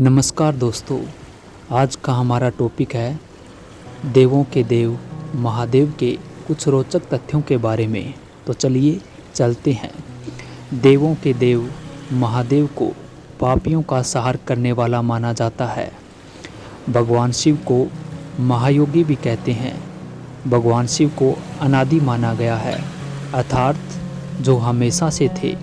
नमस्कार दोस्तों, आज का हमारा टॉपिक है देवों के देव महादेव के कुछ रोचक तथ्यों के बारे में। तो चलिए चलते हैं। देवों के देव महादेव को पापियों का संहार करने वाला माना जाता है। भगवान शिव को महायोगी भी कहते हैं। भगवान शिव को अनादि माना गया है, अर्थात जो हमेशा से थे।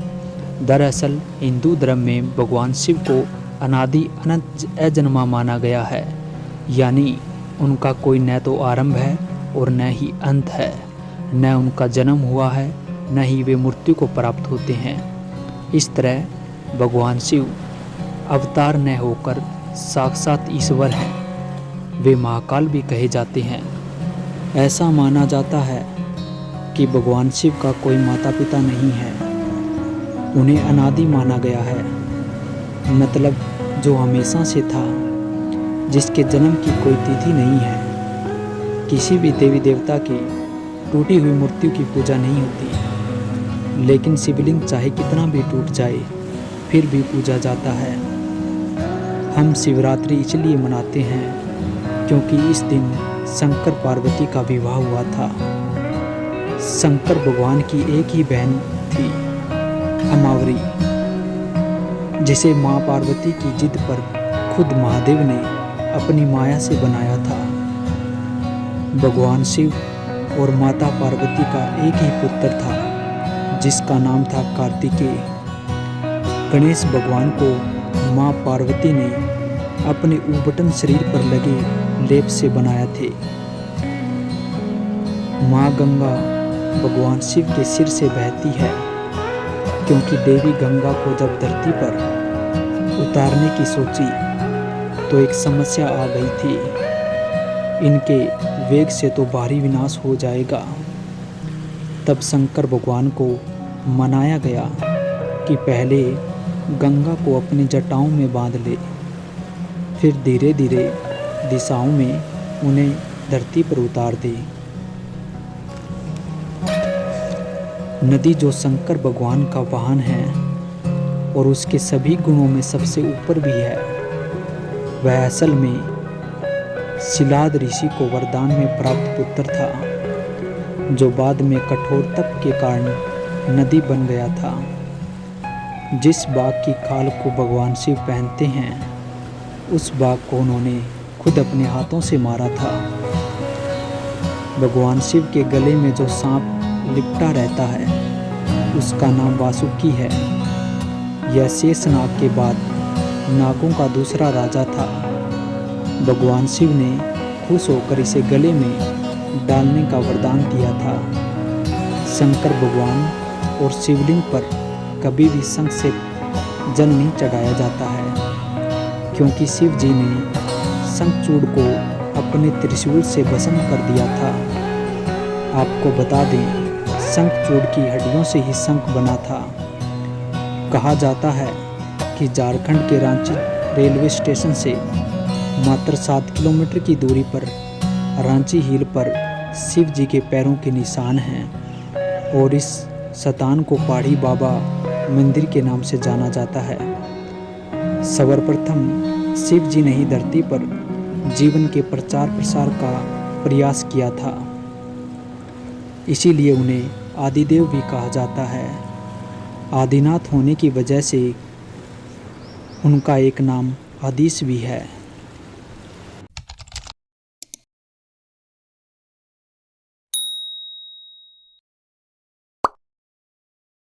दरअसल हिंदू धर्म में भगवान शिव को अनादि अनंत अजन्मा माना गया है, यानी उनका कोई न तो आरंभ है और न ही अंत है। न उनका जन्म हुआ है, न ही वे मृत्यु को प्राप्त होते हैं। इस तरह भगवान शिव अवतार न होकर साक्षात ईश्वर हैं। वे महाकाल भी कहे जाते हैं। ऐसा माना जाता है कि भगवान शिव का कोई माता पिता नहीं है। उन्हें अनादि माना गया है, मतलब जो हमेशा से था, जिसके जन्म की कोई तिथि नहीं है। किसी भी देवी देवता की टूटी हुई मूर्ति की पूजा नहीं होती, लेकिन शिवलिंग चाहे कितना भी टूट जाए फिर भी पूजा जाता है। हम शिवरात्रि इसलिए मनाते हैं क्योंकि इस दिन शंकर पार्वती का विवाह हुआ था। शंकर भगवान की एक ही बहन थी, अमावरी, जिसे माँ पार्वती की जिद पर खुद महादेव ने अपनी माया से बनाया था। भगवान शिव और माता पार्वती का एक ही पुत्र था, जिसका नाम था कार्तिकेय। गणेश भगवान को माँ पार्वती ने अपने उबटन शरीर पर लगे लेप से बनाया थे। माँ गंगा भगवान शिव के सिर से बहती है, क्योंकि देवी गंगा को जब धरती पर उतारने की सोची तो एक समस्या आ गई थी। इनके वेग से तो भारी विनाश हो जाएगा। तब शंकर भगवान को मनाया गया कि पहले गंगा को अपनी जटाओं में बांध ले, फिर धीरे धीरे दिशाओं में उन्हें धरती पर उतार दे। नदी जो शंकर भगवान का वाहन है और उसके सभी गुणों में सबसे ऊपर भी है, वह असल में शिलाद ऋषि को वरदान में प्राप्त पुत्र था, जो बाद में कठोर तप के कारण नदी बन गया था। जिस बाघ की खाल को भगवान शिव पहनते हैं, उस बाघ को उन्होंने खुद अपने हाथों से मारा था। भगवान शिव के गले में जो सांप लिपटा रहता है, उसका नाम वासुकी है। यह शेषनाग के बाद नागों का दूसरा राजा था। भगवान शिव ने खुश होकर इसे गले में डालने का वरदान दिया था। शंकर भगवान और शिवलिंग पर कभी भी शंख से जल नहीं चढ़ाया जाता है, क्योंकि शिव जी ने शंखचूड़ को अपने त्रिशूल से भस्म कर दिया था। आपको बता दें, शंखचूड़ की हड्डियों से ही शंख बना था। कहा जाता है कि झारखंड के रांची रेलवे स्टेशन से मात्र 7 किलोमीटर की दूरी पर रांची हिल पर शिव जी के पैरों के निशान हैं, और इस स्थान को पहाड़ी बाबा मंदिर के नाम से जाना जाता है। सर्वप्रथम शिव जी ने ही धरती पर जीवन के प्रचार प्रसार का प्रयास किया था, इसीलिए उन्हें आदिदेव भी कहा जाता है। आदिनाथ होने की वजह से उनका एक नाम आदिश भी है।